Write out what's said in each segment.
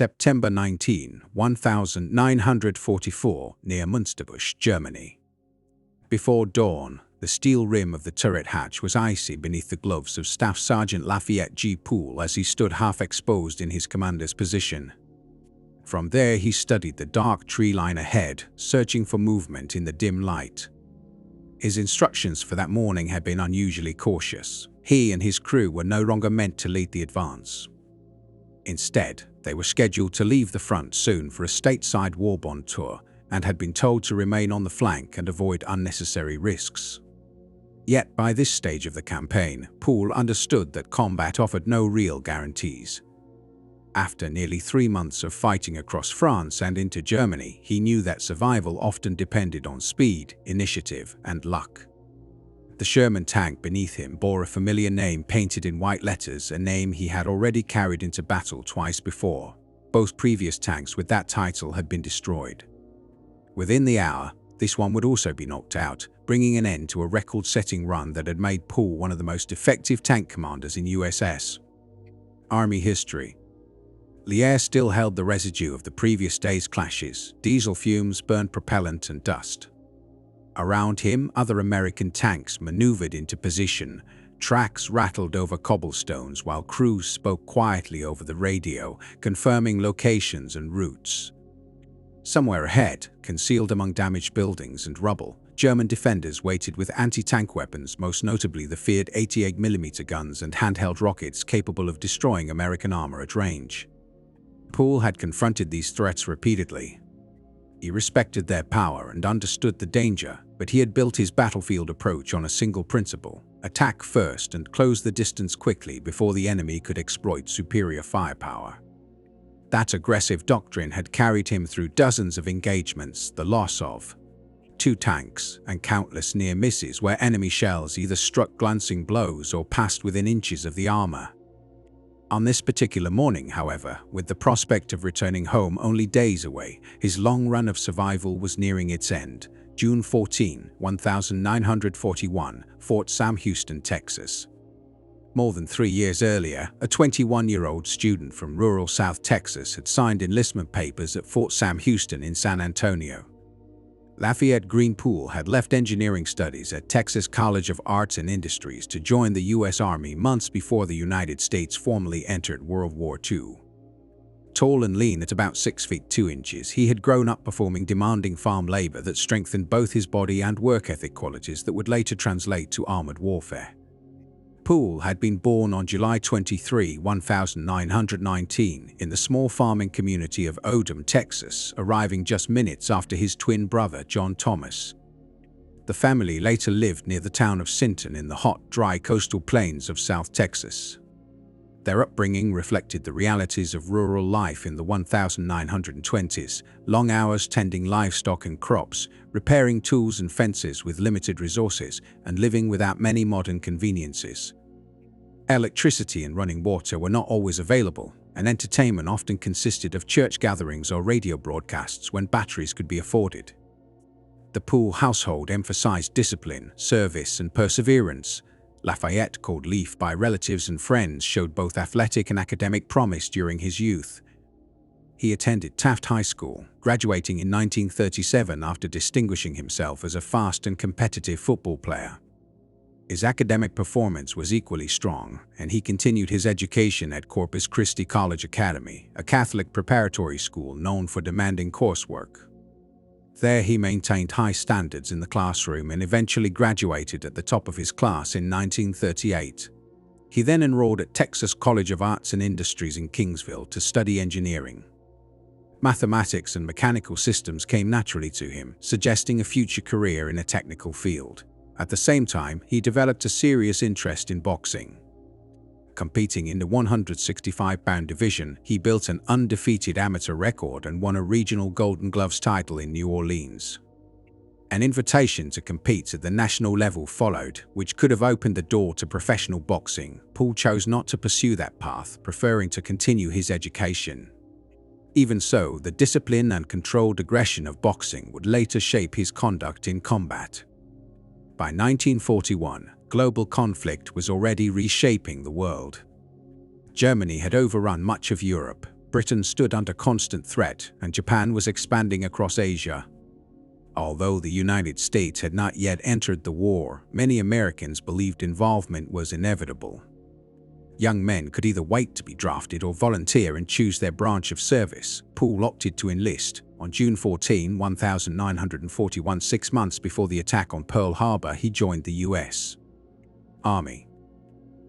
September 19, 1944, near Münsterbusch, Germany. Before dawn, the steel rim of the turret hatch was icy beneath the gloves of Staff Sergeant Lafayette G. Pool as he stood half-exposed in his commander's position. From there he studied the dark tree line ahead, searching for movement in the dim light. His instructions for that morning had been unusually cautious. He and his crew were no longer meant to lead the advance. Instead, they were scheduled to leave the front soon for a stateside war-bond tour and had been told to remain on the flank and avoid unnecessary risks. Yet by this stage of the campaign, Pool understood that combat offered no real guarantees. After nearly 3 months of fighting across France and into Germany, he knew that survival often depended on speed, initiative, and luck. The Sherman tank beneath him bore a familiar name painted in white letters, a name he had already carried into battle twice before. Both previous tanks with that title had been destroyed. Within the hour, this one would also be knocked out, bringing an end to a record-setting run that had made Pool one of the most effective tank commanders in USS Army history. The air still held the residue of the previous day's clashes. Diesel fumes burned propellant and dust. Around him, other American tanks maneuvered into position. Tracks rattled over cobblestones while crews spoke quietly over the radio, confirming locations and routes. Somewhere ahead, concealed among damaged buildings and rubble, German defenders waited with anti-tank weapons, most notably the feared 88mm guns and handheld rockets capable of destroying American armor at range. Pool had confronted these threats repeatedly. He respected their power and understood the danger, but he had built his battlefield approach on a single principle: attack first and close the distance quickly before the enemy could exploit superior firepower. That aggressive doctrine had carried him through dozens of engagements, the loss of 2 tanks, and countless near misses where enemy shells either struck glancing blows or passed within inches of the armor. On this particular morning, however, with the prospect of returning home only days away, his long run of survival was nearing its end. June 14, 1941, Fort Sam Houston, Texas. More than 3 years earlier, a 21-year-old student from rural South Texas had signed enlistment papers at Fort Sam Houston in San Antonio. Lafayette Green Pool had left engineering studies at Texas College of Arts and Industries to join the U.S. Army months before the United States formally entered World War II. Tall and lean at about 6 feet 2 inches, he had grown up performing demanding farm labor that strengthened both his body and work ethic qualities that would later translate to armored warfare. Pool had been born on July 23, 1919, in the small farming community of Odom, Texas, arriving just minutes after his twin brother, John Thomas. The family later lived near the town of Sinton in the hot, dry coastal plains of South Texas. Their upbringing reflected the realities of rural life in the 1920s, long hours tending livestock and crops, repairing tools and fences with limited resources, and living without many modern conveniences. Electricity and running water were not always available, and entertainment often consisted of church gatherings or radio broadcasts when batteries could be afforded. The Pool household emphasized discipline, service, and perseverance. Lafayette, called Leaf by relatives and friends, showed both athletic and academic promise during his youth. He attended Taft High School, graduating in 1937 after distinguishing himself as a fast and competitive football player. His academic performance was equally strong, and he continued his education at Corpus Christi College Academy, a Catholic preparatory school known for demanding coursework. There he maintained high standards in the classroom and eventually graduated at the top of his class in 1938. He then enrolled at Texas College of Arts and Industries in Kingsville to study engineering. Mathematics and mechanical systems came naturally to him, suggesting a future career in a technical field. At the same time, he developed a serious interest in boxing. Competing in the 165-pound division, he built an undefeated amateur record and won a regional Golden Gloves title in New Orleans. An invitation to compete at the national level followed, which could have opened the door to professional boxing. Pool chose not to pursue that path, preferring to continue his education. Even so, the discipline and controlled aggression of boxing would later shape his conduct in combat. By 1941, global conflict was already reshaping the world. Germany had overrun much of Europe. Britain stood under constant threat, and Japan was expanding across Asia. Although the United States had not yet entered the war, many Americans believed involvement was inevitable. Young men could either wait to be drafted or volunteer and choose their branch of service. Pool opted to enlist. On June 14, 1941, 6 months before the attack on Pearl Harbor, he joined the U.S. Army.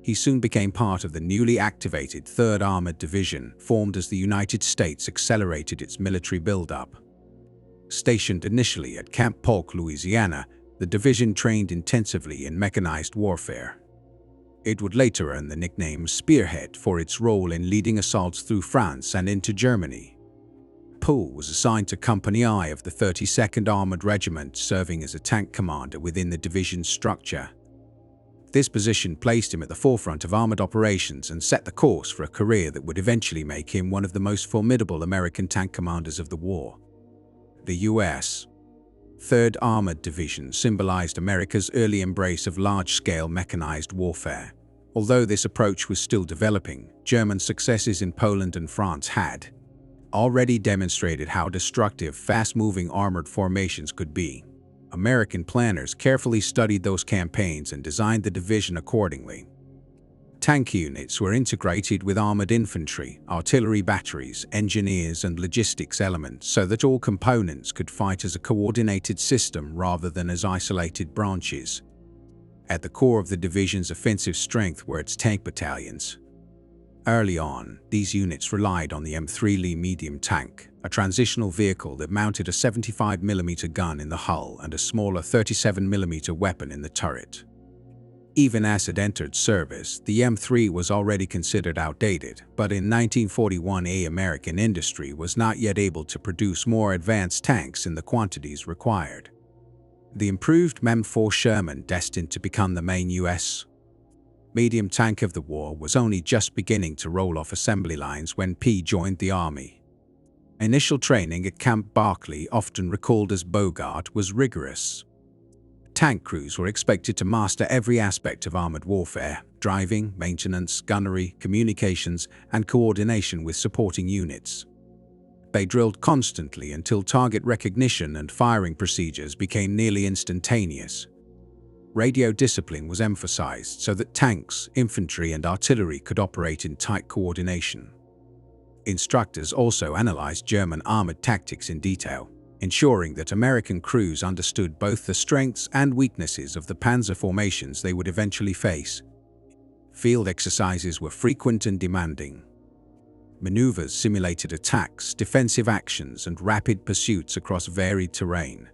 He soon became part of the newly activated 3rd Armored Division, formed as the United States accelerated its military buildup. Stationed initially at Camp Polk, Louisiana, the division trained intensively in mechanized warfare. It would later earn the nickname Spearhead for its role in leading assaults through France and into Germany. Pool was assigned to Company I of the 32nd Armored Regiment, serving as a tank commander within the division's structure. This position placed him at the forefront of armored operations and set the course for a career that would eventually make him one of the most formidable American tank commanders of the war. The U.S. 3rd Armored Division symbolized America's early embrace of large-scale mechanized warfare. Although this approach was still developing, German successes in Poland and France had already demonstrated how destructive fast-moving armored formations could be. American planners carefully studied those campaigns and designed the division accordingly. Tank units were integrated with armored infantry, artillery batteries, engineers, and logistics elements so that all components could fight as a coordinated system rather than as isolated branches. At the core of the division's offensive strength were its tank battalions. Early on, these units relied on the M3 Lee medium tank, a transitional vehicle that mounted a 75mm gun in the hull and a smaller 37mm weapon in the turret. Even as it entered service, the M3 was already considered outdated, but in 1941 American industry was not yet able to produce more advanced tanks in the quantities required. The improved M4 Sherman, destined to become the main U.S. medium tank of the war, was only just beginning to roll off assembly lines when P joined the Army. Initial training at Camp Barkley, often recalled as Bogart, was rigorous. Tank crews were expected to master every aspect of armored warfare: driving, maintenance, gunnery, communications, and coordination with supporting units. They drilled constantly until target recognition and firing procedures became nearly instantaneous. Radio discipline was emphasized so that tanks, infantry, and artillery could operate in tight coordination. Instructors also analyzed German armored tactics in detail, ensuring that American crews understood both the strengths and weaknesses of the panzer formations they would eventually face. Field exercises were frequent and demanding. Maneuvers simulated attacks, defensive actions, and rapid pursuits across varied terrain.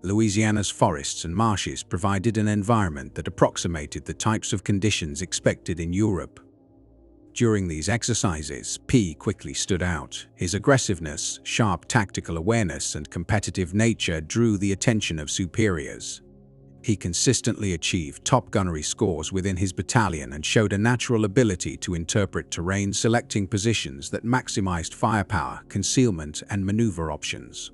Louisiana's forests and marshes provided an environment that approximated the types of conditions expected in Europe. During these exercises, P quickly stood out. His aggressiveness, sharp tactical awareness, and competitive nature drew the attention of superiors. He consistently achieved top gunnery scores within his battalion and showed a natural ability to interpret terrain, selecting positions that maximized firepower, concealment, and maneuver options.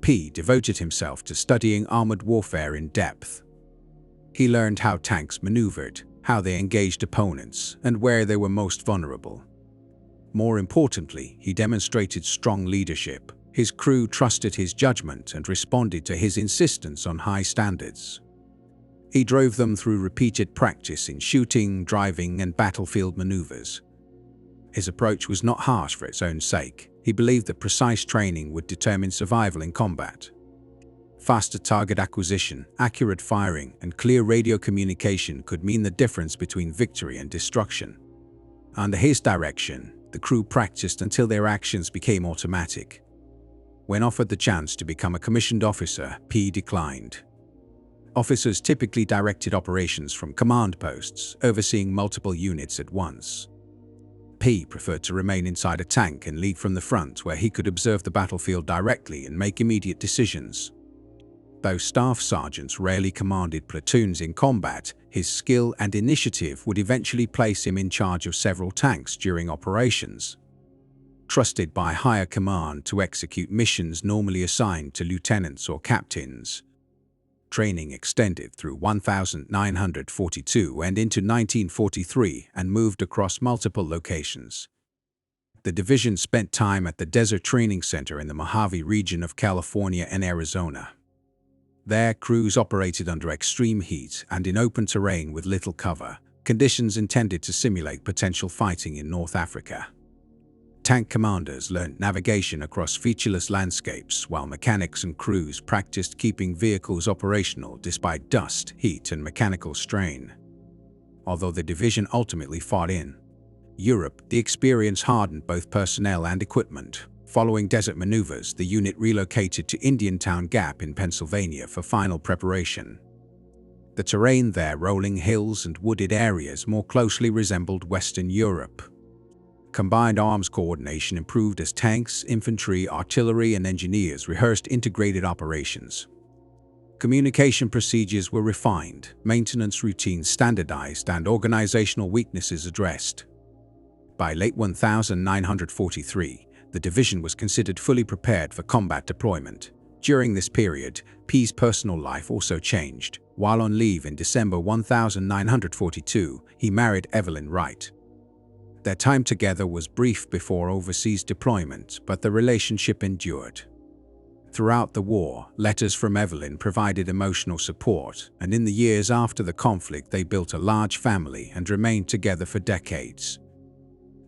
P devoted himself to studying armored warfare in depth. He learned how tanks maneuvered, how they engaged opponents, and where they were most vulnerable. More importantly, he demonstrated strong leadership. His crew trusted his judgment and responded to his insistence on high standards. He drove them through repeated practice in shooting, driving, and battlefield maneuvers. His approach was not harsh for its own sake. He believed that precise training would determine survival in combat. Faster target acquisition, accurate firing, and clear radio communication could mean the difference between victory and destruction. Under his direction, the crew practiced until their actions became automatic. When offered the chance to become a commissioned officer, P declined. Officers typically directed operations from command posts, overseeing multiple units at once. P preferred to remain inside a tank and lead from the front, where he could observe the battlefield directly and make immediate decisions. Though staff sergeants rarely commanded platoons in combat, his skill and initiative would eventually place him in charge of several tanks during operations. Trusted by higher command to execute missions normally assigned to lieutenants or captains. Training extended through 1942 and into 1943 and moved across multiple locations. The division spent time at the Desert Training Center in the Mojave region of California and Arizona. There, crews operated under extreme heat and in open terrain with little cover, conditions intended to simulate potential fighting in North Africa. Tank commanders learned navigation across featureless landscapes, while mechanics and crews practiced keeping vehicles operational despite dust, heat, and mechanical strain. Although the division ultimately fought in Europe, the experience hardened both personnel and equipment. Following desert maneuvers, the unit relocated to Indiantown Gap in Pennsylvania for final preparation. The terrain there, rolling hills and wooded areas, more closely resembled Western Europe. Combined arms coordination improved as tanks, infantry, artillery, and engineers rehearsed integrated operations. Communication procedures were refined, maintenance routines standardized, and organizational weaknesses addressed. By late 1943, the division was considered fully prepared for combat deployment. During this period, P's personal life also changed. While on leave in December 1942, he married Evelyn Wright. Their time together was brief before overseas deployment, but the relationship endured. Throughout the war, letters from Evelyn provided emotional support, and in the years after the conflict they built a large family and remained together for decades.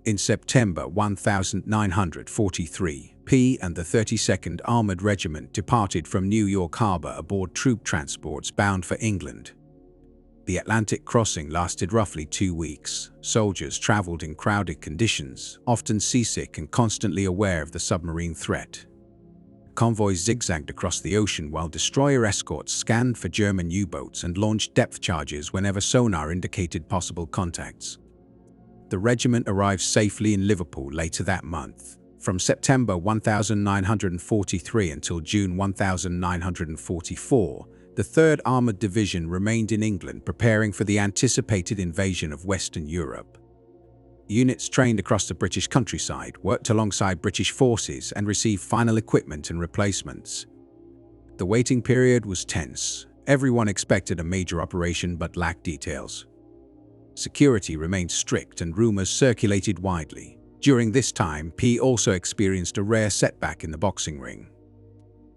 In September 1943, P and the 32nd Armored Regiment departed from New York Harbor aboard troop transports bound for England. The Atlantic crossing lasted roughly 2 weeks. Soldiers traveled in crowded conditions, often seasick and constantly aware of the submarine threat. Convoys zigzagged across the ocean while destroyer escorts scanned for German U-boats and launched depth charges whenever sonar indicated possible contacts. The regiment arrived safely in Liverpool later that month. From September 1943 until June 1944, the 3rd Armoured Division remained in England preparing for the anticipated invasion of Western Europe. Units trained across the British countryside, worked alongside British forces, and received final equipment and replacements. The waiting period was tense. Everyone expected a major operation but lacked details. Security remained strict and rumors circulated widely. During this time, P also experienced a rare setback in the boxing ring.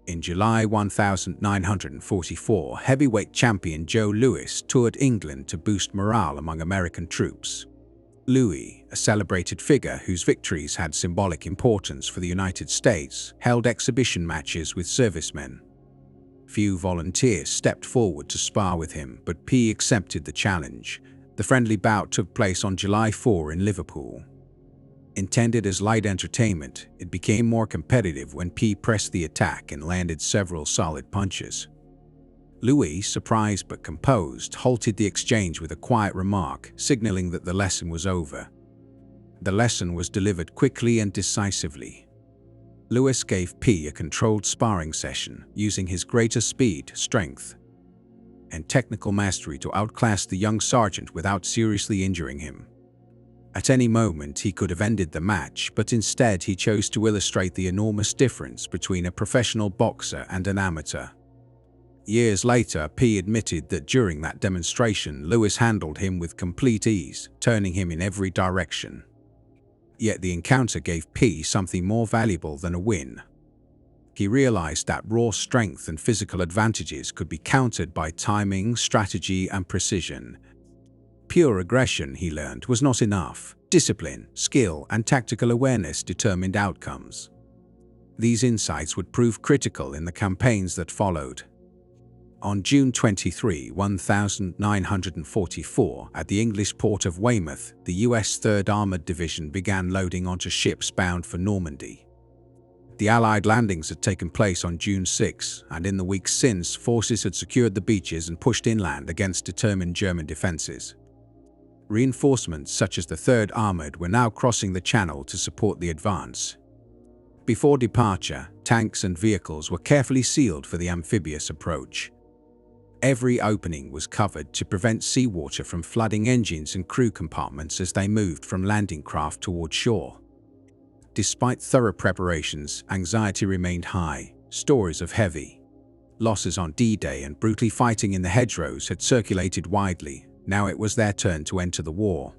In July 1944, heavyweight champion Joe Louis toured England to boost morale among American troops. Louis, a celebrated figure whose victories had symbolic importance for the United States, held exhibition matches with servicemen. Few volunteers stepped forward to spar with him, but P accepted the challenge. The friendly bout took place on July 4 in Liverpool. Intended as light entertainment, it became more competitive when P pressed the attack and landed several solid punches. Louis, surprised but composed, halted the exchange with a quiet remark, signaling that the lesson was over. The lesson was delivered quickly and decisively. Louis gave P a controlled sparring session, using his greater speed, strength, and technical mastery to outclass the young sergeant without seriously injuring him. At any moment he could have ended the match, but instead he chose to illustrate the enormous difference between a professional boxer and an amateur. Years later, P admitted that during that demonstration, Louis handled him with complete ease, turning him in every direction. Yet the encounter gave P something more valuable than a win. He realized that raw strength and physical advantages could be countered by timing, strategy, and precision. Pure aggression, he learned, was not enough. Discipline, skill, and tactical awareness determined outcomes. These insights would prove critical in the campaigns that followed. On June 23, 1944, at the English port of Weymouth, the U.S. 3rd Armored Division began loading onto ships bound for Normandy. The Allied landings had taken place on June 6, and in the weeks since, forces had secured the beaches and pushed inland against determined German defenses. Reinforcements such as the 3rd Armored were now crossing the Channel to support the advance. Before departure, tanks and vehicles were carefully sealed for the amphibious approach. Every opening was covered to prevent seawater from flooding engines and crew compartments as they moved from landing craft toward shore. Despite thorough preparations, anxiety remained high. Stories of heavy losses on D-Day and brutally fighting in the hedgerows had circulated widely. Now it was their turn to enter the war.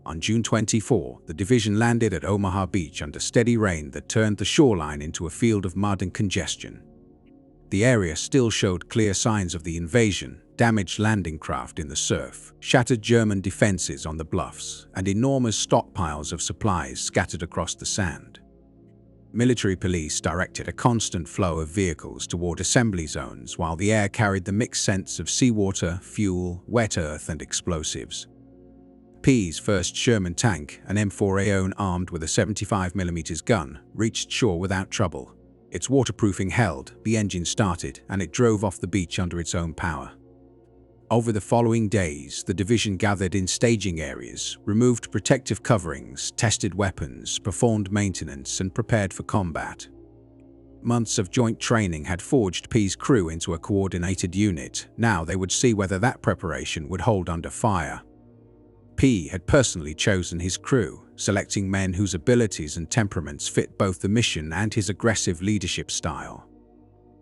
On June 24, the division landed at Omaha Beach under steady rain that turned the shoreline into a field of mud and congestion. The area still showed clear signs of the invasion: damaged landing craft in the surf, shattered German defenses on the bluffs, and enormous stockpiles of supplies scattered across the sand. Military police directed a constant flow of vehicles toward assembly zones, while the air carried the mixed scents of seawater, fuel, wet earth, and explosives. P's first Sherman tank, an M4A0 armed with a 75mm gun, reached shore without trouble. Its waterproofing held, the engine started, and it drove off the beach under its own power. Over the following days, the division gathered in staging areas, removed protective coverings, tested weapons, performed maintenance, and prepared for combat. Months of joint training had forged P's crew into a coordinated unit. Now they would see whether that preparation would hold under fire. P had personally chosen his crew, selecting men whose abilities and temperaments fit both the mission and his aggressive leadership style.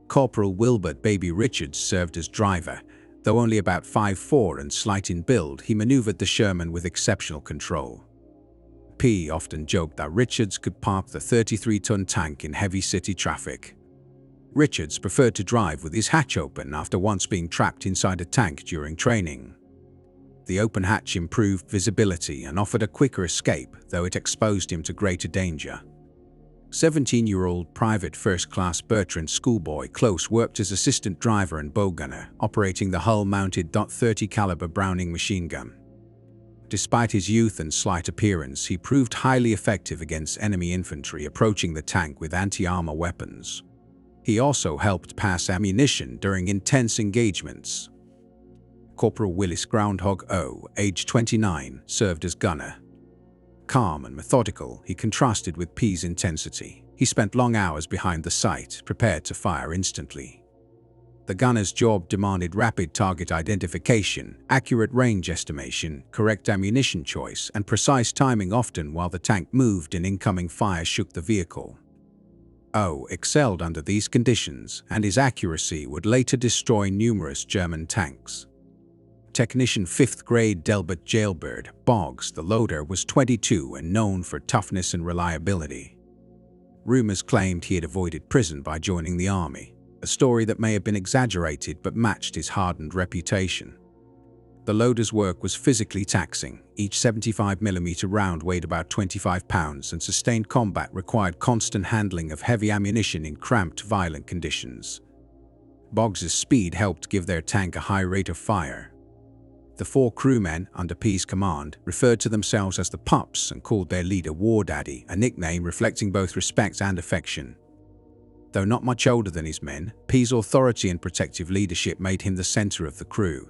Corporal Wilbert "Baby" Richards served as driver. Though only about 5'4" and slight in build, he maneuvered the Sherman with exceptional control. P often joked that Richards could park the 33-ton tank in heavy city traffic. Richards preferred to drive with his hatch open after once being trapped inside a tank during training. The open hatch improved visibility and offered a quicker escape, though it exposed him to greater danger. 17-year-old Private First Class Bertrand Schoolboy Close worked as assistant driver and bow gunner, operating the hull-mounted .30 caliber Browning machine gun. Despite his youth and slight appearance, he proved highly effective against enemy infantry approaching the tank with anti-armor weapons. He also helped pass ammunition during intense engagements. Corporal Willis Groundhog O, age 29, served as gunner. Calm and methodical, he contrasted with P's intensity. He spent long hours behind the sight, prepared to fire instantly. The gunner's job demanded rapid target identification, accurate range estimation, correct ammunition choice, and precise timing, often while the tank moved and incoming fire shook the vehicle. O excelled under these conditions, and his accuracy would later destroy numerous German tanks. Technician 5th grade Delbert Jailbird Boggs, the loader, was 22 and known for toughness and reliability. Rumors claimed he had avoided prison by joining the army, a story that may have been exaggerated but matched his hardened reputation. The loader's work was physically taxing. Each 75mm round weighed about 25 pounds, and sustained combat required constant handling of heavy ammunition in cramped, violent conditions. Boggs's speed helped give their tank a high rate of fire. The 4 crewmen, under P's command, referred to themselves as the Pups and called their leader War Daddy, a nickname reflecting both respect and affection. Though not much older than his men, P's authority and protective leadership made him the center of the crew.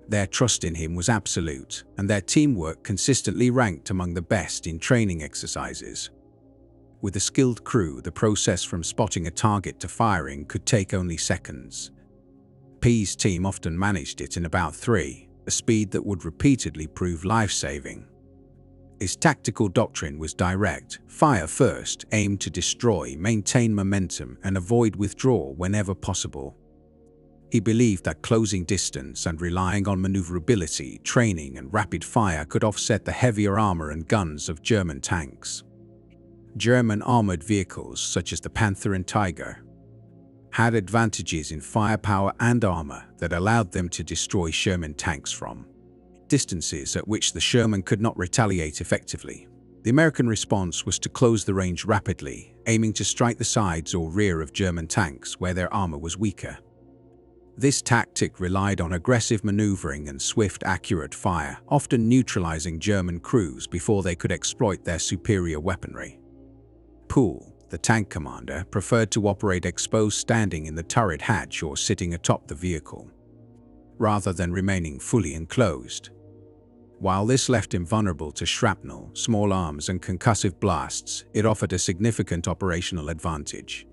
Their trust in him was absolute, and their teamwork consistently ranked among the best in training exercises. With a skilled crew, the process from spotting a target to firing could take only seconds. P's team often managed it in about 3, a speed that would repeatedly prove life-saving. His tactical doctrine was direct: fire first, aim to destroy, maintain momentum, and avoid withdrawal whenever possible. He believed that closing distance and relying on maneuverability, training, and rapid fire could offset the heavier armor and guns of German tanks. German armored vehicles, such as the Panther and Tiger, had advantages in firepower and armor that allowed them to destroy Sherman tanks from distances at which the Sherman could not retaliate effectively. The American response was to close the range rapidly, aiming to strike the sides or rear of German tanks where their armor was weaker. This tactic relied on aggressive maneuvering and swift, accurate fire, often neutralizing German crews before they could exploit their superior weaponry. Pool, the tank commander, preferred to operate exposed, standing in the turret hatch or sitting atop the vehicle, rather than remaining fully enclosed. While this left him vulnerable to shrapnel, small arms, and concussive blasts, it offered a significant operational advantage.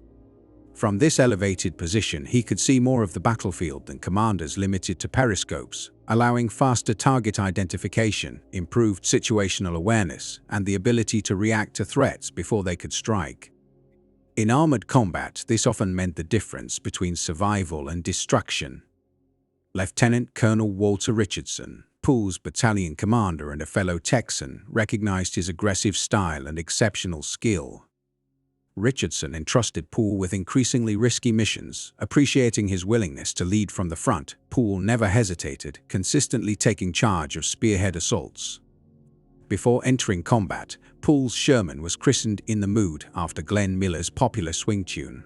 From this elevated position, he could see more of the battlefield than commanders limited to periscopes, allowing faster target identification, improved situational awareness, and the ability to react to threats before they could strike. In armored combat, this often meant the difference between survival and destruction. Lieutenant Colonel Walter Richardson, Pool's battalion commander and a fellow Texan, recognized his aggressive style and exceptional skill. Richardson entrusted Pool with increasingly risky missions. Appreciating his willingness to lead from the front, Pool never hesitated, consistently taking charge of spearhead assaults. Before entering combat, Pool's Sherman was christened "In the Mood" after Glenn Miller's popular swing tune,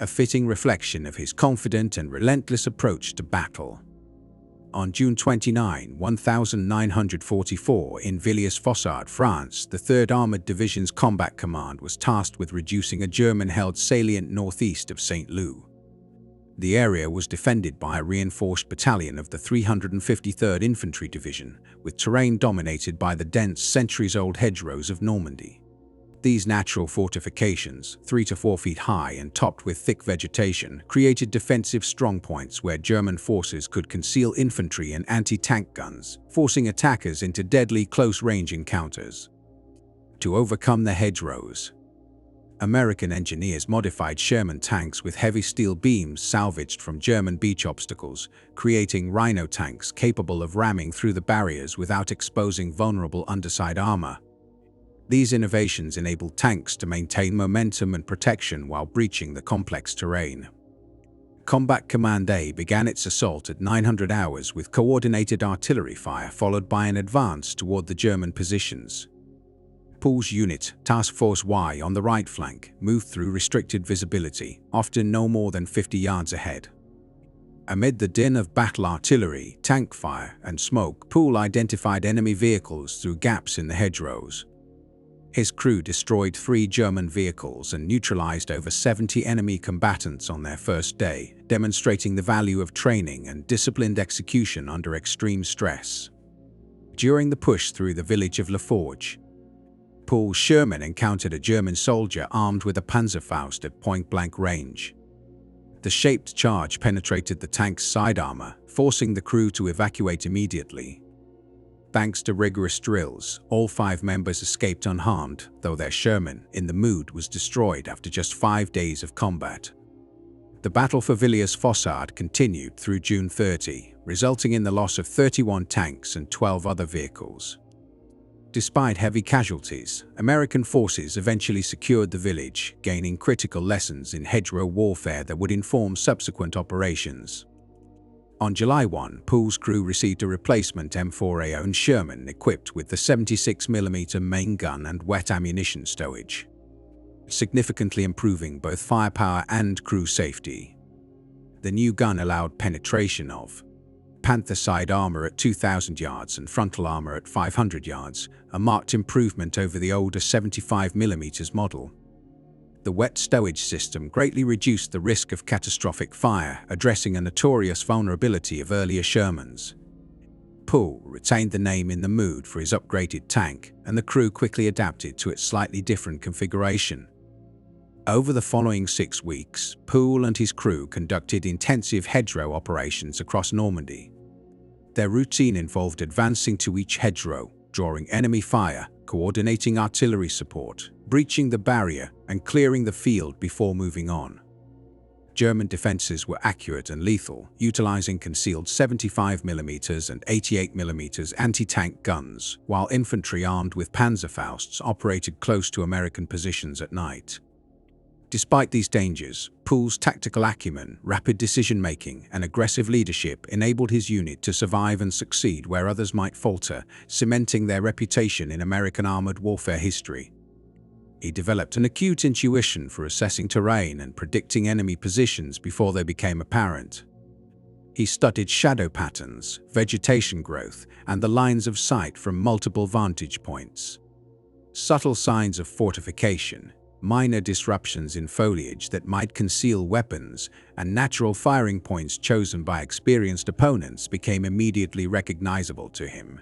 a fitting reflection of his confident and relentless approach to battle. On June 29, 1944, in Villiers-Fossard, France, the 3rd Armored Division's Combat Command was tasked with reducing a German-held salient northeast of St. Louis. The area was defended by a reinforced battalion of the 353rd Infantry Division, with terrain dominated by the dense, centuries-old hedgerows of Normandy. These natural fortifications, 3 to 4 feet high and topped with thick vegetation, created defensive strongpoints where German forces could conceal infantry and anti-tank guns, forcing attackers into deadly close-range encounters. To overcome the hedgerows, American engineers modified Sherman tanks with heavy steel beams salvaged from German beach obstacles, creating Rhino tanks capable of ramming through the barriers without exposing vulnerable underside armor. These innovations enabled tanks to maintain momentum and protection while breaching the complex terrain. Combat Command A began its assault at 900 hours with coordinated artillery fire followed by an advance toward the German positions. Pool's unit, Task Force Y on the right flank, moved through restricted visibility, often no more than 50 yards ahead. Amid the din of battle artillery, tank fire, and smoke, Pool identified enemy vehicles through gaps in the hedgerows. His crew destroyed 3 German vehicles and neutralized over 70 enemy combatants on their first day, demonstrating the value of training and disciplined execution under extreme stress. During the push through the village of Laforge, Pool's Sherman encountered a German soldier armed with a Panzerfaust at point-blank range. The shaped charge penetrated the tank's side armor, forcing the crew to evacuate immediately. Thanks to rigorous drills, all 5 members escaped unharmed, though their Sherman, In the Mood, was destroyed after just 5 days of combat. The battle for Villiers-Fossard continued through June 30, resulting in the loss of 31 tanks and 12 other vehicles. Despite heavy casualties, American forces eventually secured the village, gaining critical lessons in hedgerow warfare that would inform subsequent operations. On July 1, Pool's crew received a replacement M4A0 Sherman equipped with the 76mm main gun and wet ammunition stowage, significantly improving both firepower and crew safety. The new gun allowed penetration of Panther side armor at 2,000 yards and frontal armor at 500 yards, a marked improvement over the older 75mm model. The wet stowage system greatly reduced the risk of catastrophic fire, addressing a notorious vulnerability of earlier Shermans. Pool retained the name In the Mood for his upgraded tank, and the crew quickly adapted to its slightly different configuration. Over the following 6 weeks, Pool and his crew conducted intensive hedgerow operations across Normandy. Their routine involved advancing to each hedgerow, drawing enemy fire, coordinating artillery support, breaching the barrier, and clearing the field before moving on. German defenses were accurate and lethal, utilizing concealed 75mm and 88mm anti-tank guns, while infantry armed with Panzerfausts operated close to American positions at night. Despite these dangers, Pool's tactical acumen, rapid decision-making, and aggressive leadership enabled his unit to survive and succeed where others might falter, cementing their reputation in American armored warfare history. He developed an acute intuition for assessing terrain and predicting enemy positions before they became apparent. He studied shadow patterns, vegetation growth, and the lines of sight from multiple vantage points. Subtle signs of fortification, minor disruptions in foliage that might conceal weapons, and natural firing points chosen by experienced opponents became immediately recognizable to him.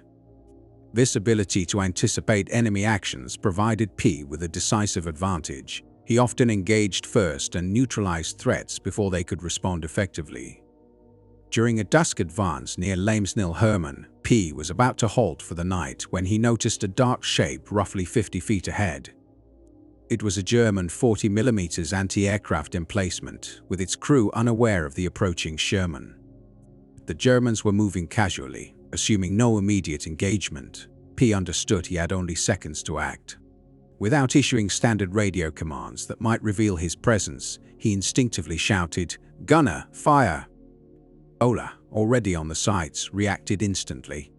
This ability to anticipate enemy actions provided P with a decisive advantage. He often engaged first and neutralized threats before they could respond effectively. During a dusk advance near Lamesnil-Herman, P was about to halt for the night when he noticed a dark shape roughly 50 feet ahead. It was a German 40mm anti-aircraft emplacement, with its crew unaware of the approaching Sherman. The Germans were moving casually, Assuming no immediate engagement, P understood he had only seconds to act. Without issuing standard radio commands that might reveal his presence, he instinctively shouted, "Gunner, fire!" Ola, already on the sights, reacted instantly.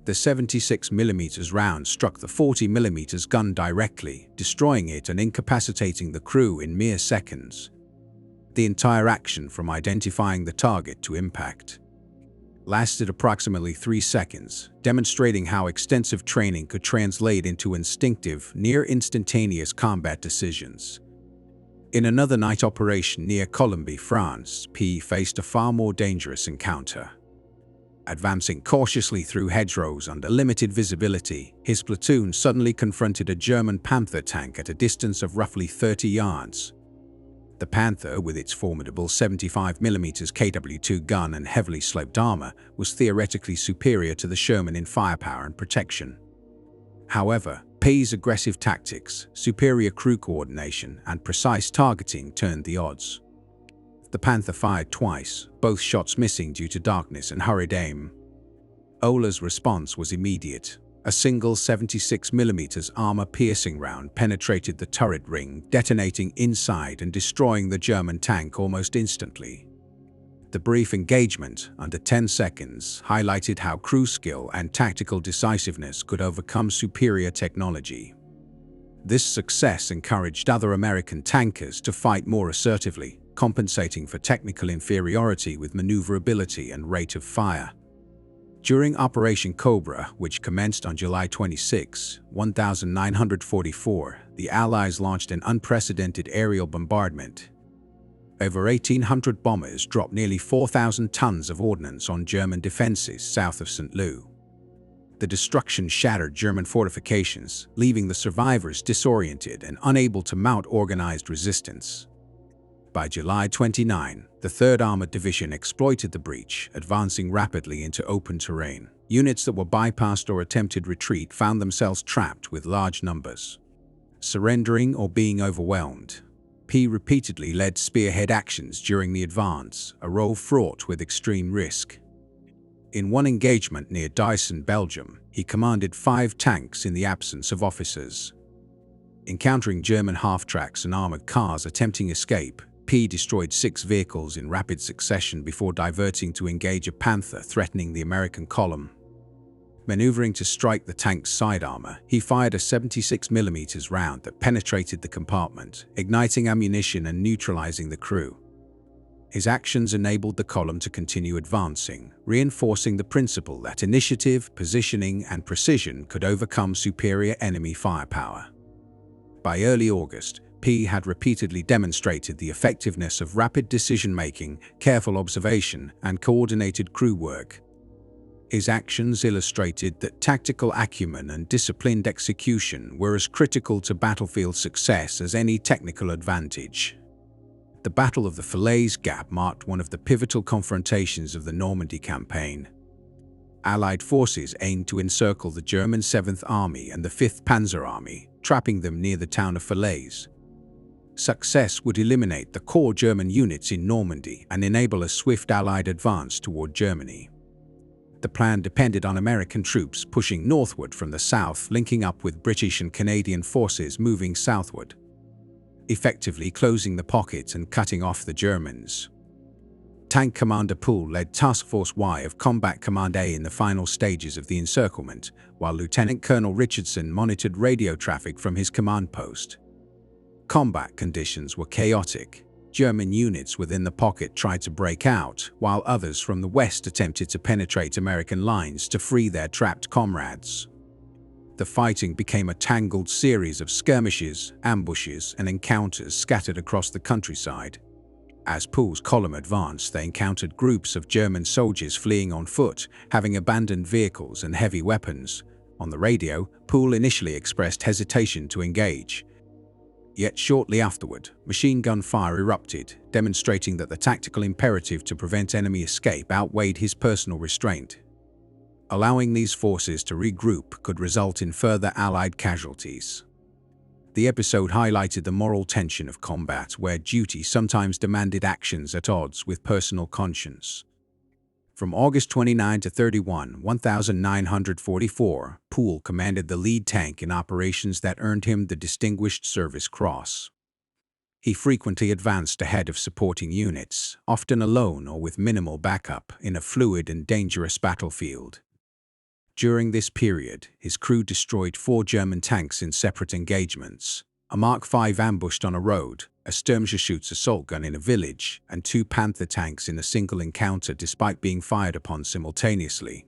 The 76mm round struck the 40mm gun directly, destroying it and incapacitating the crew in mere seconds. The entire action from identifying the target to impact lasted approximately 3 seconds, demonstrating how extensive training could translate into instinctive, near-instantaneous combat decisions. In another night operation near Colombey, France, P faced a far more dangerous encounter. Advancing cautiously through hedgerows under limited visibility, his platoon suddenly confronted a German Panther tank at a distance of roughly 30 yards. The Panther, with its formidable 75mm KW2 gun and heavily sloped armor, was theoretically superior to the Sherman in firepower and protection. However, P's aggressive tactics, superior crew coordination, and precise targeting turned the odds. The Panther fired twice, both shots missing due to darkness and hurried aim. Ola's response was immediate. A single 76mm armor-piercing round penetrated the turret ring, detonating inside and destroying the German tank almost instantly. The brief engagement, under 10 seconds, highlighted how crew skill and tactical decisiveness could overcome superior technology. This success encouraged other American tankers to fight more assertively, compensating for technical inferiority with maneuverability and rate of fire. During Operation Cobra, which commenced on July 26, 1944, the Allies launched an unprecedented aerial bombardment. Over 1,800 bombers dropped nearly 4,000 tons of ordnance on German defenses south of St. Louis. The destruction shattered German fortifications, leaving the survivors disoriented and unable to mount organized resistance. By July 29, the 3rd Armored Division exploited the breach, advancing rapidly into open terrain. Units that were bypassed or attempted retreat found themselves trapped with large numbers. Surrendering or being overwhelmed, P repeatedly led spearhead actions during the advance, a role fraught with extreme risk. In one engagement near Dyson, Belgium, he commanded 5 tanks in the absence of officers. Encountering German half-tracks and armored cars attempting escape, P destroyed 6 vehicles in rapid succession before diverting to engage a Panther threatening the American column. Maneuvering to strike the tank's side armor, he fired a 76mm round that penetrated the compartment, igniting ammunition and neutralizing the crew. His actions enabled the column to continue advancing, reinforcing the principle that initiative, positioning, and precision could overcome superior enemy firepower. By early August, P had repeatedly demonstrated the effectiveness of rapid decision-making, careful observation, and coordinated crew work. His actions illustrated that tactical acumen and disciplined execution were as critical to battlefield success as any technical advantage. The Battle of the Falaise Gap marked one of the pivotal confrontations of the Normandy campaign. Allied forces aimed to encircle the German 7th Army and the 5th Panzer Army, trapping them near the town of Falaise. Success would eliminate the core German units in Normandy and enable a swift Allied advance toward Germany. The plan depended on American troops pushing northward from the south, linking up with British and Canadian forces moving southward, effectively closing the pocket and cutting off the Germans. Tank Commander Pool led Task Force Y of Combat Command A in the final stages of the encirclement, while Lieutenant Colonel Richardson monitored radio traffic from his command post. Combat conditions were chaotic. German units within the pocket tried to break out, while others from the west attempted to penetrate American lines to free their trapped comrades. The fighting became a tangled series of skirmishes, ambushes, and encounters scattered across the countryside. As Pool's column advanced, they encountered groups of German soldiers fleeing on foot, having abandoned vehicles and heavy weapons. On the radio, Pool initially expressed hesitation to engage. Yet shortly afterward, machine gun fire erupted, demonstrating that the tactical imperative to prevent enemy escape outweighed his personal restraint. Allowing these forces to regroup could result in further Allied casualties. The episode highlighted the moral tension of combat, where duty sometimes demanded actions at odds with personal conscience. From August 29 to 31, 1944, Pool commanded the lead tank in operations that earned him the Distinguished Service Cross. He frequently advanced ahead of supporting units, often alone or with minimal backup, in a fluid and dangerous battlefield. During this period, his crew destroyed 4 German tanks in separate engagements, a Mark V ambushed on a road, a Sturmgeschütz assault gun in a village, and 2 Panther tanks in a single encounter despite being fired upon simultaneously.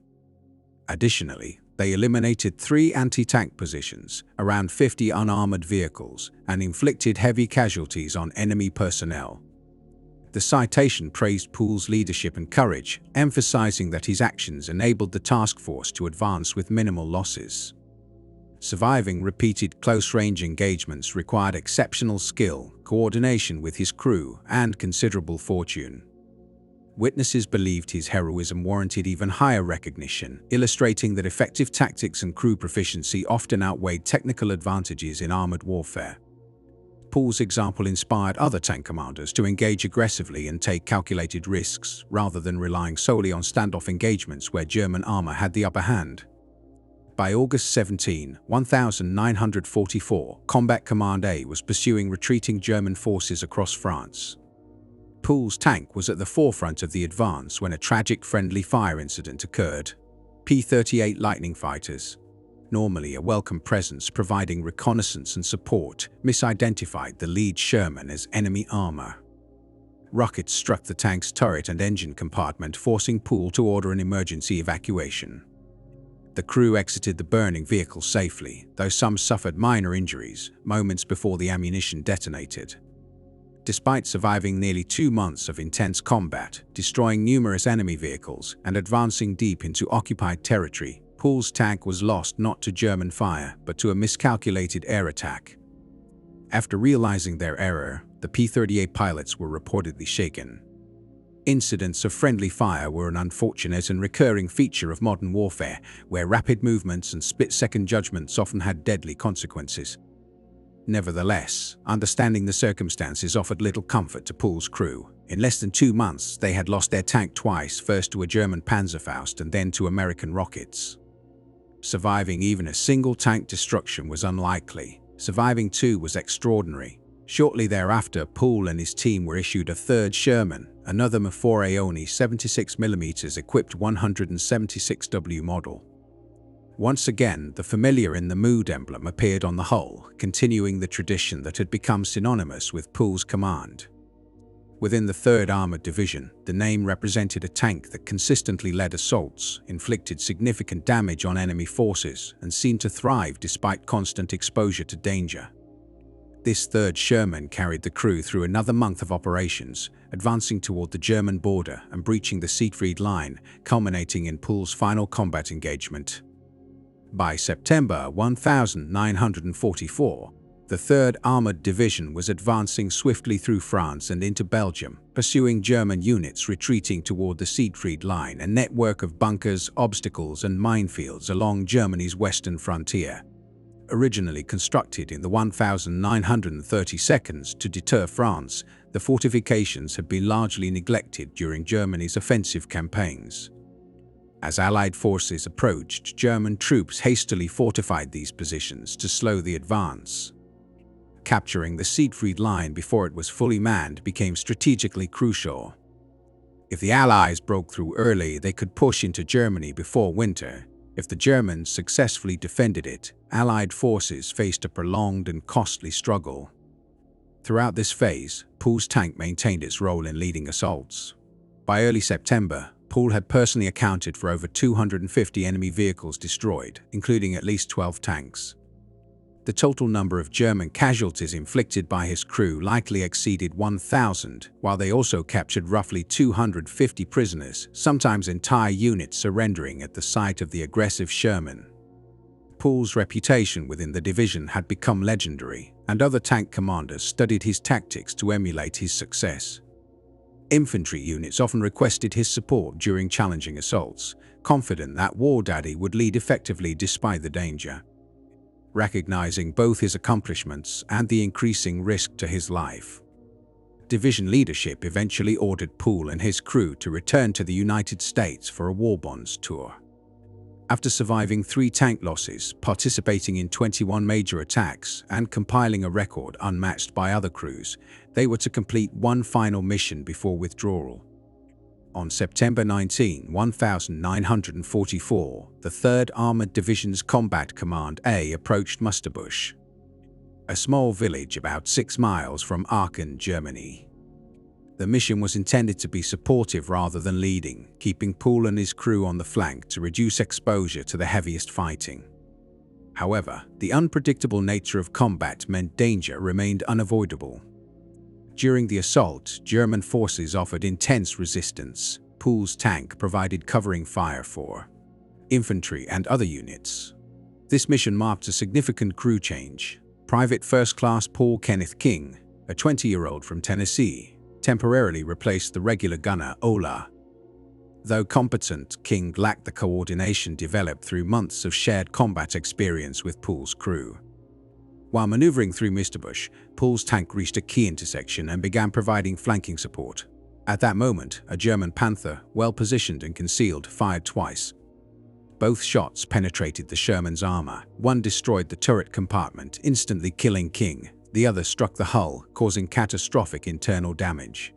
Additionally, they eliminated 3 anti-tank positions, around 50 unarmored vehicles, and inflicted heavy casualties on enemy personnel. The citation praised Pool's leadership and courage, emphasizing that his actions enabled the task force to advance with minimal losses. Surviving repeated close-range engagements required exceptional skill, coordination with his crew, and considerable fortune. Witnesses believed his heroism warranted even higher recognition, illustrating that effective tactics and crew proficiency often outweighed technical advantages in armored warfare. Pool's example inspired other tank commanders to engage aggressively and take calculated risks, rather than relying solely on standoff engagements where German armor had the upper hand. By August 17, 1944, Combat Command A was pursuing retreating German forces across France. Pool's tank was at the forefront of the advance when a tragic friendly fire incident occurred. P-38 Lightning fighters, normally a welcome presence providing reconnaissance and support, misidentified the lead Sherman as enemy armor. Rockets struck the tank's turret and engine compartment, forcing Pool to order an emergency evacuation. The crew exited the burning vehicle safely, though some suffered minor injuries, moments before the ammunition detonated. Despite surviving nearly 2 months of intense combat, destroying numerous enemy vehicles, and advancing deep into occupied territory, Pool's tank was lost not to German fire, but to a miscalculated air attack. After realizing their error, the P-38 pilots were reportedly shaken. Incidents of friendly fire were an unfortunate and recurring feature of modern warfare, where rapid movements and split-second judgments often had deadly consequences. Nevertheless, understanding the circumstances offered little comfort to Pool's crew. In less than 2 months, they had lost their tank twice, first to a German Panzerfaust and then to American rockets. Surviving even a single tank destruction was unlikely. Surviving 2 was extraordinary. Shortly thereafter, Pool and his team were issued a 3rd Sherman, another Mafore-Aoni 76mm equipped 176W model. Once again, the familiar in the mood emblem appeared on the hull, continuing the tradition that had become synonymous with Pool's command. Within the 3rd Armored Division, the name represented a tank that consistently led assaults, inflicted significant damage on enemy forces, and seemed to thrive despite constant exposure to danger. This 3rd Sherman carried the crew through another month of operations, advancing toward the German border and breaching the Siegfried Line, culminating in Pool's final combat engagement. By September 1944, the 3rd Armored Division was advancing swiftly through France and into Belgium, pursuing German units retreating toward the Siegfried Line, a network of bunkers, obstacles, and minefields along Germany's western frontier. Originally constructed in the 1932nd to deter France, the fortifications had been largely neglected during Germany's offensive campaigns. As Allied forces approached, German troops hastily fortified these positions to slow the advance. Capturing the Siegfried Line before it was fully manned became strategically crucial. If the Allies broke through early, they could push into Germany before winter. If the Germans successfully defended it, Allied forces faced a prolonged and costly struggle. Throughout this phase, Pool's tank maintained its role in leading assaults. By early September, Pool had personally accounted for over 250 enemy vehicles destroyed, including at least 12 tanks. The total number of German casualties inflicted by his crew likely exceeded 1,000, while they also captured roughly 250 prisoners, sometimes entire units surrendering at the sight of the aggressive Sherman. Pool's reputation within the division had become legendary, and other tank commanders studied his tactics to emulate his success. Infantry units often requested his support during challenging assaults, confident that War Daddy would lead effectively despite the danger. Recognizing both his accomplishments and the increasing risk to his life, division leadership eventually ordered Pool and his crew to return to the United States for a war bonds tour. After surviving 3 tank losses, participating in 21 major attacks, and compiling a record unmatched by other crews, they were to complete one final mission before withdrawal. On September 19, 1944, the 3rd Armored Division's Combat Command A approached Musterbusch, a small village about 6 miles from Aachen, Germany. The mission was intended to be supportive rather than leading, keeping Pool and his crew on the flank to reduce exposure to the heaviest fighting. However, the unpredictable nature of combat meant danger remained unavoidable. During the assault, German forces offered intense resistance. Pool's tank provided covering fire for infantry and other units. This mission marked a significant crew change. Private First Class Paul Kenneth King, a 20-year-old from Tennessee, temporarily replaced the regular gunner Ola. Though competent, King lacked the coordination developed through months of shared combat experience with Pool's crew. While maneuvering through Musterbusch, Pool's tank reached a key intersection and began providing flanking support. At that moment, a German Panther, well-positioned and concealed, fired twice. Both shots penetrated the Sherman's armor. One destroyed the turret compartment, instantly killing King. The other struck the hull, causing catastrophic internal damage.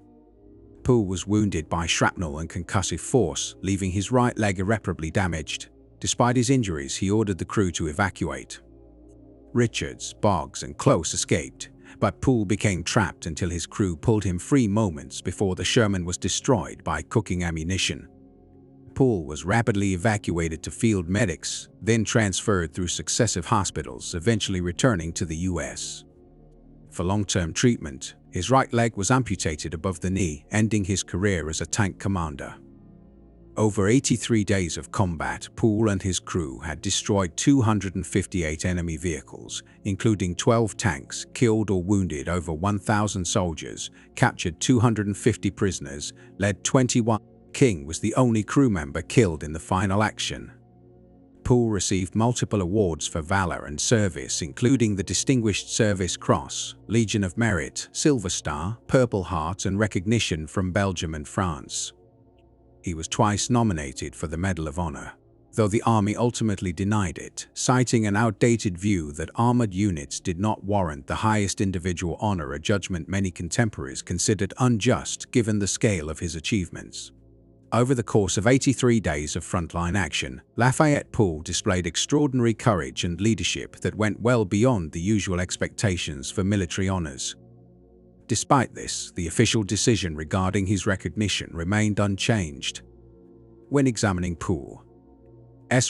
Pool was wounded by shrapnel and concussive force, leaving his right leg irreparably damaged. Despite his injuries, he ordered the crew to evacuate. Richards, Boggs, and Close escaped, but Pool became trapped until his crew pulled him free moments before the Sherman was destroyed by cooking ammunition. Pool was rapidly evacuated to field medics, then transferred through successive hospitals, eventually returning to the U.S. For long-term treatment, his right leg was amputated above the knee, ending his career as a tank commander. Over 83 days of combat, Pool and his crew had destroyed 258 enemy vehicles, including 12 tanks, killed or wounded over 1,000 soldiers, captured 250 prisoners, led 21. King was the only crew member killed in the final action. Pool received multiple awards for valor and service, including the Distinguished Service Cross, Legion of Merit, Silver Star, Purple Heart, and recognition from Belgium and France. He was twice nominated for the Medal of Honor, though the Army ultimately denied it, citing an outdated view that armored units did not warrant the highest individual honor, a judgment many contemporaries considered unjust given the scale of his achievements. Over the course of 83 days of frontline action, Lafayette Pool displayed extraordinary courage and leadership that went well beyond the usual expectations for military honors. Despite this, the official decision regarding his recognition remained unchanged. When examining Pool's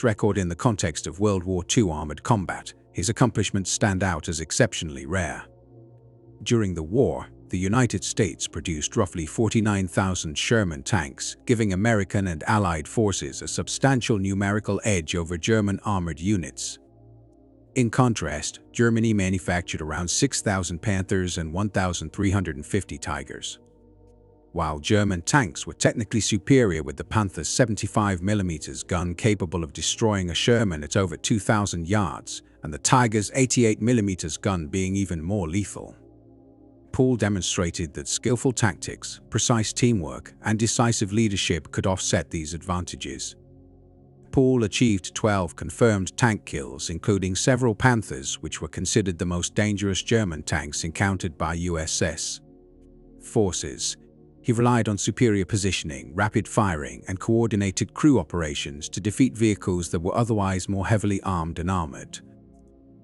record in the context of World War II armored combat, his accomplishments stand out as exceptionally rare. During the war, the United States produced roughly 49,000 Sherman tanks, giving American and Allied forces a substantial numerical edge over German armored units. In contrast, Germany manufactured around 6,000 Panthers and 1,350 Tigers. While German tanks were technically superior, with the Panther's 75mm gun capable of destroying a Sherman at over 2,000 yards, and the Tiger's 88mm gun being even more lethal. Pool demonstrated that skillful tactics, precise teamwork, and decisive leadership could offset these advantages. Pool achieved 12 confirmed tank kills, including several Panthers, which were considered the most dangerous German tanks encountered by USS forces. He relied on superior positioning, rapid firing, and coordinated crew operations to defeat vehicles that were otherwise more heavily armed and armored.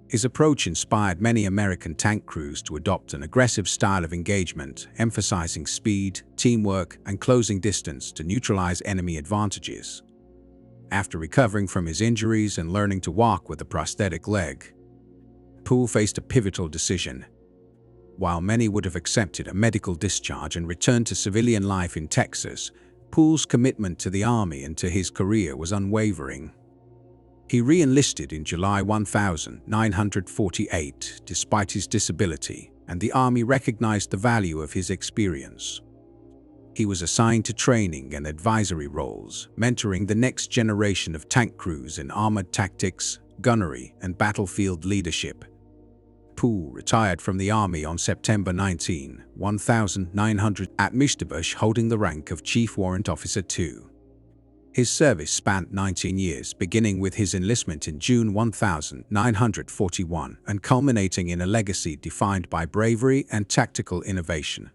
His approach inspired many American tank crews to adopt an aggressive style of engagement, emphasizing speed, teamwork, and closing distance to neutralize enemy advantages. After recovering from his injuries and learning to walk with a prosthetic leg, Pool faced a pivotal decision. While many would have accepted a medical discharge and returned to civilian life in Texas, Pool's commitment to the Army and to his career was unwavering. He re-enlisted in July 1948 despite his disability, and the Army recognized the value of his experience. He was assigned to training and advisory roles, mentoring the next generation of tank crews in armored tactics, gunnery, and battlefield leadership. Pool retired from the Army on September 19, 1900 at Mr. holding the rank of Chief Warrant Officer II. His service spanned 19 years, beginning with his enlistment in June 1941 and culminating in a legacy defined by bravery and tactical innovation.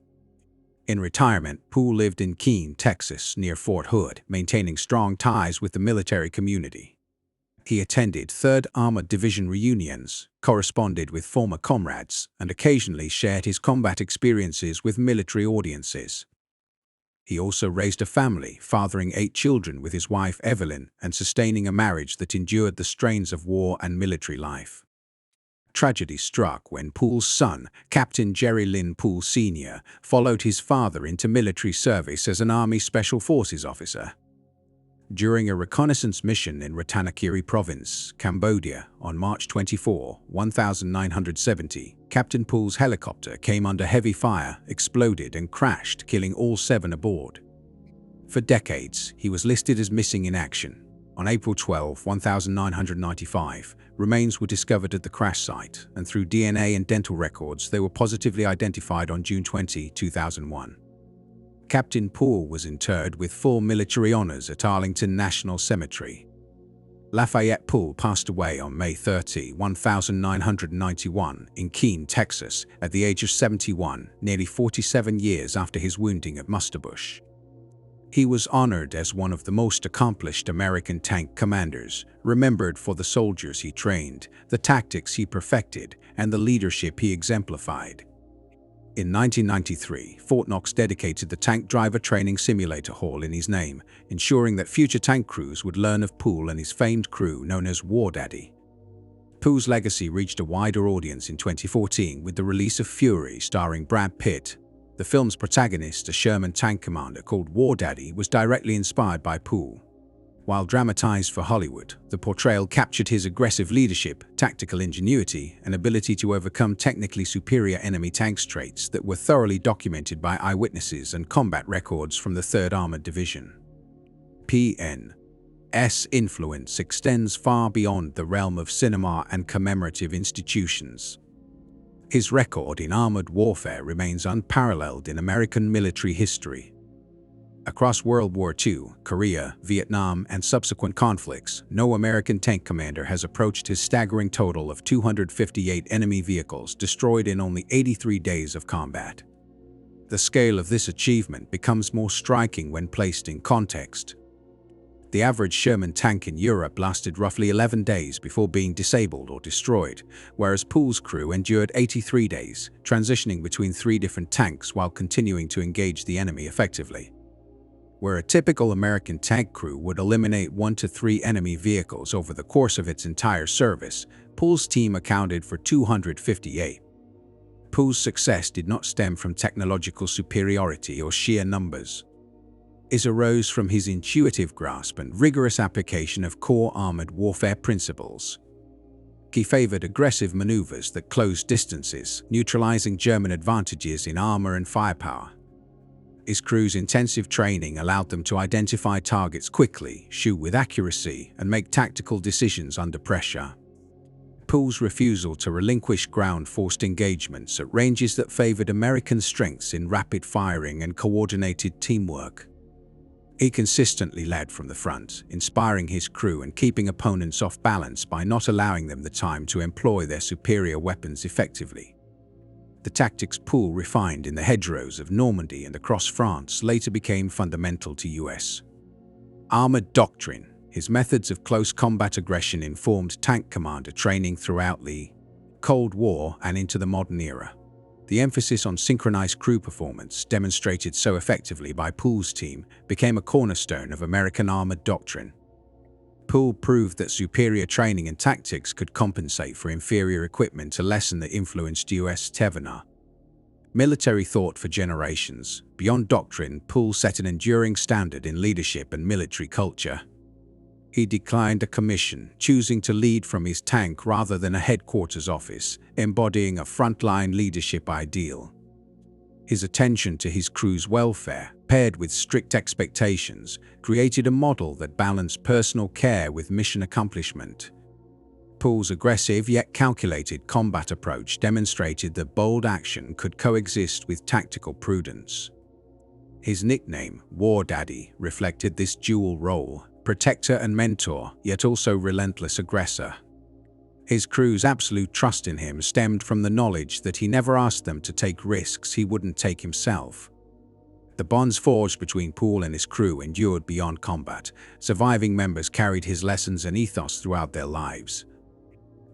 In retirement, Pool lived in Keene, Texas, near Fort Hood, maintaining strong ties with the military community. He attended 3rd Armored Division reunions, corresponded with former comrades, and occasionally shared his combat experiences with military audiences. He also raised a family, fathering 8 children with his wife Evelyn and sustaining a marriage that endured the strains of war and military life. Tragedy struck when Pool's son, Captain Jerry Lynn Pool Sr., followed his father into military service as an Army Special Forces officer. During a reconnaissance mission in Ratanakiri Province, Cambodia, on March 24, 1970, Captain Pool's helicopter came under heavy fire, exploded and crashed, killing all 7 aboard. For decades, he was listed as missing in action. On April 12, 1995, remains were discovered at the crash site, and through DNA and dental records, they were positively identified on June 20, 2001. Captain Pool was interred with full military honors at Arlington National Cemetery. Lafayette Pool passed away on May 30, 1991, in Keene, Texas, at the age of 71, nearly 47 years after his wounding at Mustabush. He was honored as one of the most accomplished American tank commanders, remembered for the soldiers he trained, the tactics he perfected, and the leadership he exemplified. In 1993, Fort Knox dedicated the Tank Driver Training Simulator Hall in his name, ensuring that future tank crews would learn of Pool and his famed crew known as War Daddy. Pool's legacy reached a wider audience in 2014 with the release of Fury, starring Brad Pitt. The film's protagonist, a Sherman tank commander called War Daddy, was directly inspired by Pool. While dramatized for Hollywood, the portrayal captured his aggressive leadership, tactical ingenuity, and ability to overcome technically superior enemy tank traits that were thoroughly documented by eyewitnesses and combat records from the 3rd Armored Division. PN's influence extends far beyond the realm of cinema and commemorative institutions. His record in armored warfare remains unparalleled in American military history. Across World War II, Korea, Vietnam, and subsequent conflicts, no American tank commander has approached his staggering total of 258 enemy vehicles destroyed in only 83 days of combat. The scale of this achievement becomes more striking when placed in context. The average Sherman tank in Europe lasted roughly 11 days before being disabled or destroyed, whereas Pool's crew endured 83 days, transitioning between 3 different tanks while continuing to engage the enemy effectively. Where a typical American tank crew would eliminate 1 to 3 enemy vehicles over the course of its entire service, Pool's team accounted for 258. Pool's success did not stem from technological superiority or sheer numbers. It arose from his intuitive grasp and rigorous application of core armored warfare principles. He favored aggressive maneuvers that closed distances, neutralizing German advantages in armor and firepower. His crew's intensive training allowed them to identify targets quickly, shoot with accuracy, and make tactical decisions under pressure. Pool's refusal to relinquish ground forced engagements at ranges that favored American strengths in rapid firing and coordinated teamwork. He consistently led from the front, inspiring his crew and keeping opponents off balance by not allowing them the time to employ their superior weapons effectively. The tactics Pool refined in the hedgerows of Normandy and across France later became fundamental to U.S. armored doctrine. His methods of close combat aggression informed tank commander training throughout the Cold War and into the modern era. The emphasis on synchronized crew performance, demonstrated so effectively by Pool's team, became a cornerstone of American armored doctrine. Pool proved that superior training and tactics could compensate for inferior equipment, a lesson that influenced U.S. military thought for generations. Beyond doctrine, Pool set an enduring standard in leadership and military culture. He declined a commission, choosing to lead from his tank rather than a headquarters office, embodying a frontline leadership ideal. His attention to his crew's welfare, paired with strict expectations, created a model that balanced personal care with mission accomplishment. Pool's aggressive yet calculated combat approach demonstrated that bold action could coexist with tactical prudence. His nickname, War Daddy, reflected this dual role, protector and mentor, yet also relentless aggressor. His crew's absolute trust in him stemmed from the knowledge that he never asked them to take risks he wouldn't take himself. The bonds forged between Pool and his crew endured beyond combat. Surviving members carried his lessons and ethos throughout their lives.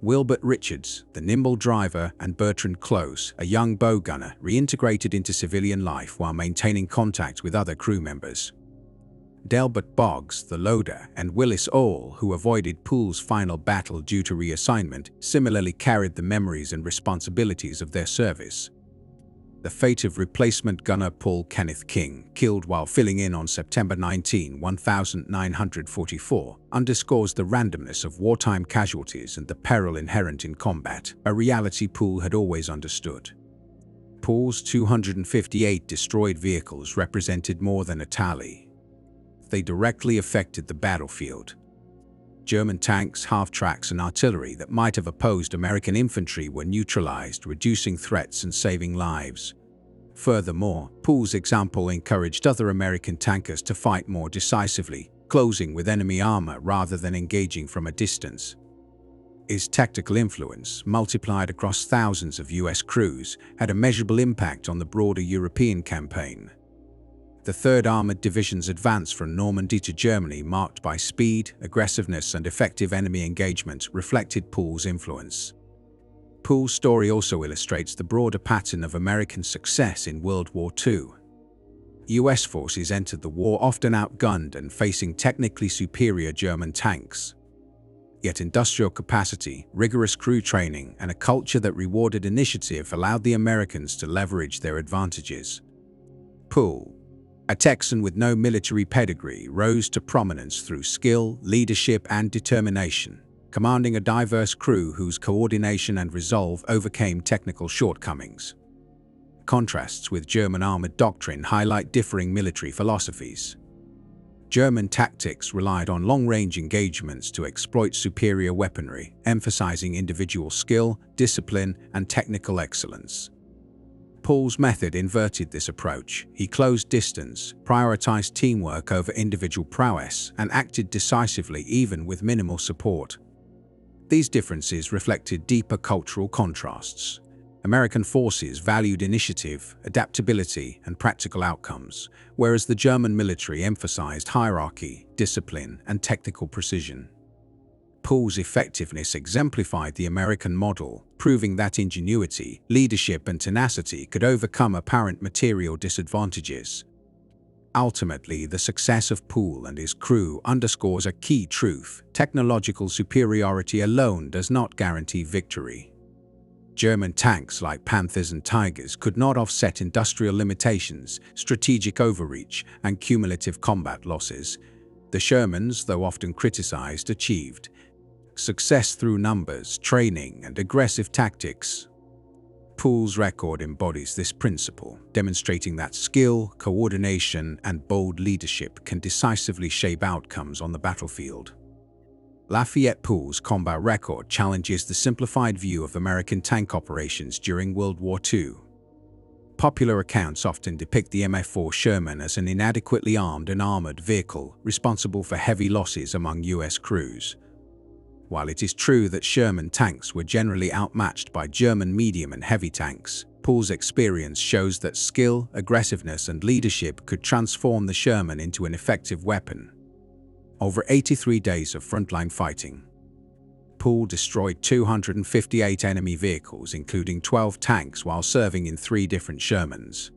Wilbert Richards, the nimble driver, and Bertrand Close, a young bow gunner, reintegrated into civilian life while maintaining contact with other crew members. Delbert Boggs, the loader, and Willis Ohl, who avoided Pool's final battle due to reassignment, similarly carried the memories and responsibilities of their service. The fate of replacement gunner Paul Kenneth King, killed while filling in on September 19, 1944, underscores the randomness of wartime casualties and the peril inherent in combat, a reality Pool had always understood. Pool's 258 destroyed vehicles represented more than a tally. They directly affected the battlefield. German tanks, half-tracks, and artillery that might have opposed American infantry were neutralized, reducing threats and saving lives. Furthermore, Pool's example encouraged other American tankers to fight more decisively, closing with enemy armor rather than engaging from a distance. His tactical influence, multiplied across thousands of U.S. crews, had a measurable impact on the broader European campaign. The 3rd Armored Division's advance from Normandy to Germany, marked by speed, aggressiveness, and effective enemy engagement, reflected Pool's influence. Pool's story also illustrates the broader pattern of American success in World War II. U.S. forces entered the war often outgunned and facing technically superior German tanks. Yet industrial capacity, rigorous crew training, and a culture that rewarded initiative allowed the Americans to leverage their advantages. Pool, a Texan with no military pedigree, rose to prominence through skill, leadership, and determination, commanding a diverse crew whose coordination and resolve overcame technical shortcomings. Contrasts with German armored doctrine highlight differing military philosophies. German tactics relied on long-range engagements to exploit superior weaponry, emphasizing individual skill, discipline, and technical excellence. Pool's method inverted this approach. He closed distance, prioritized teamwork over individual prowess, and acted decisively even with minimal support. These differences reflected deeper cultural contrasts. American forces valued initiative, adaptability, and practical outcomes, whereas the German military emphasized hierarchy, discipline, and technical precision. Pool's effectiveness exemplified the American model, proving that ingenuity, leadership, and tenacity could overcome apparent material disadvantages. Ultimately, the success of Pool and his crew underscores a key truth: technological superiority alone does not guarantee victory. German tanks like Panthers and Tigers could not offset industrial limitations, strategic overreach, and cumulative combat losses. The Shermans, though often criticized, achieved success through numbers, training, and aggressive tactics. Pool's record embodies this principle, demonstrating that skill, coordination, and bold leadership can decisively shape outcomes on the battlefield. Lafayette Pool's combat record challenges the simplified view of American tank operations during World War II. Popular accounts often depict the MF-4 Sherman as an inadequately armed and armored vehicle responsible for heavy losses among U.S. crews. While it is true that Sherman tanks were generally outmatched by German medium and heavy tanks, Pool's experience shows that skill, aggressiveness, and leadership could transform the Sherman into an effective weapon. Over 83 days of frontline fighting, Pool destroyed 258 enemy vehicles, including 12 tanks, while serving in 3 different Shermans.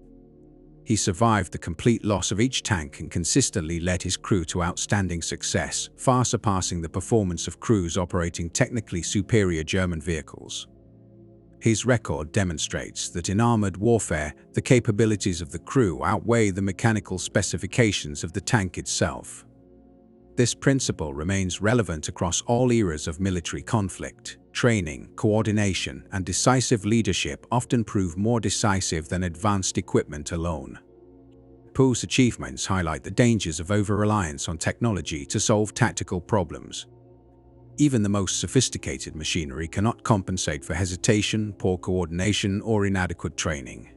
He survived the complete loss of each tank and consistently led his crew to outstanding success, far surpassing the performance of crews operating technically superior German vehicles. His record demonstrates that in armored warfare, the capabilities of the crew outweigh the mechanical specifications of the tank itself. This principle remains relevant across all eras of military conflict. Training, coordination, and decisive leadership often prove more decisive than advanced equipment alone. Pool's achievements highlight the dangers of over-reliance on technology to solve tactical problems. Even the most sophisticated machinery cannot compensate for hesitation, poor coordination, or inadequate training.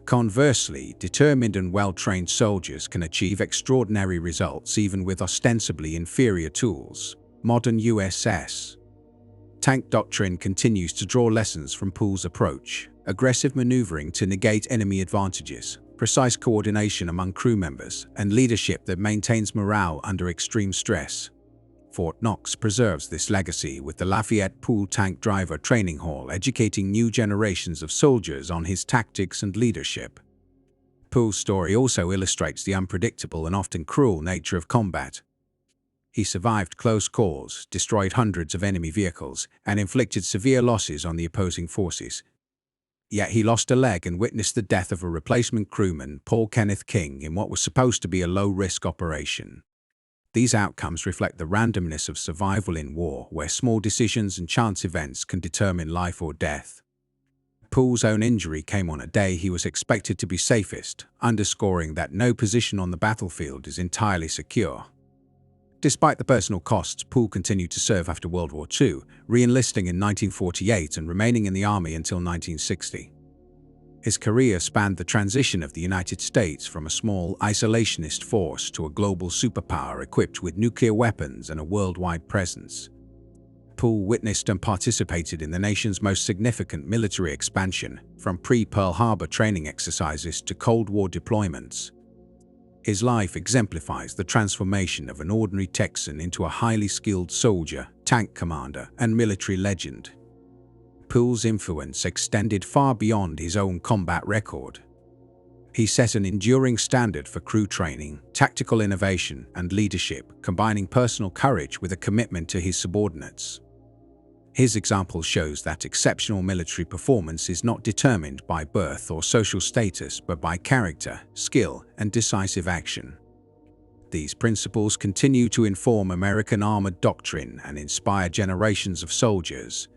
Conversely, determined and well-trained soldiers can achieve extraordinary results even with ostensibly inferior tools. Modern USS tank doctrine continues to draw lessons from Pool's approach: aggressive maneuvering to negate enemy advantages, precise coordination among crew members, and leadership that maintains morale under extreme stress. Fort Knox preserves this legacy with the Lafayette Pool Tank Driver Training Hall educating new generations of soldiers on his tactics and leadership. Pool's story also illustrates the unpredictable and often cruel nature of combat. He survived close calls, destroyed hundreds of enemy vehicles, and inflicted severe losses on the opposing forces. Yet he lost a leg and witnessed the death of a replacement crewman, Paul Kenneth King, in what was supposed to be a low-risk operation. These outcomes reflect the randomness of survival in war, where small decisions and chance events can determine life or death. Pool's own injury came on a day he was expected to be safest, underscoring that no position on the battlefield is entirely secure. Despite the personal costs, Pool continued to serve after World War II, re-enlisting in 1948 and remaining in the Army until 1960. His career spanned the transition of the United States from a small, isolationist force to a global superpower equipped with nuclear weapons and a worldwide presence. Pool witnessed and participated in the nation's most significant military expansion, from pre-Pearl Harbor training exercises to Cold War deployments. His life exemplifies the transformation of an ordinary Texan into a highly skilled soldier, tank commander, and military legend. Pool's influence extended far beyond his own combat record. He set an enduring standard for crew training, tactical innovation, and leadership, combining personal courage with a commitment to his subordinates. His example shows that exceptional military performance is not determined by birth or social status, but by character, skill, and decisive action. These principles continue to inform American armored doctrine and inspire generations of soldiers.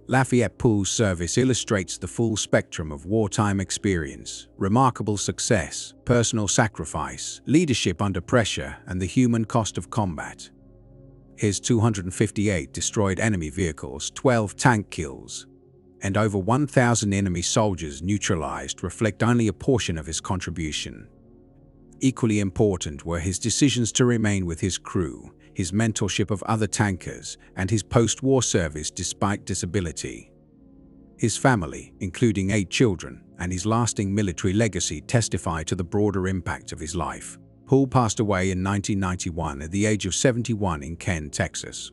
Lafayette Pool's service illustrates the full spectrum of wartime experience: remarkable success, personal sacrifice, leadership under pressure, and the human cost of combat. His 258 destroyed enemy vehicles, 12 tank kills, and over 1,000 enemy soldiers neutralized reflect only a portion of his contribution. Equally important were his decisions to remain with his crew, his mentorship of other tankers, and his post-war service despite disability. His family, including 8 children, and his lasting military legacy testify to the broader impact of his life. Pool passed away in 1991 at the age of 71 in Ken, Texas.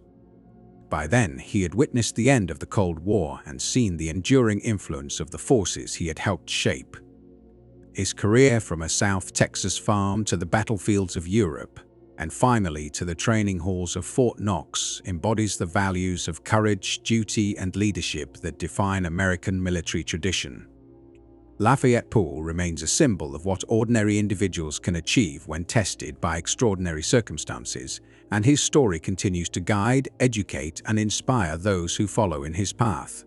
By then, he had witnessed the end of the Cold War and seen the enduring influence of the forces he had helped shape. His career from a South Texas farm to the battlefields of Europe, and finally to the training halls of Fort Knox, embodies the values of courage, duty, and leadership that define American military tradition. Lafayette Pool remains a symbol of what ordinary individuals can achieve when tested by extraordinary circumstances, and his story continues to guide, educate, and inspire those who follow in his path.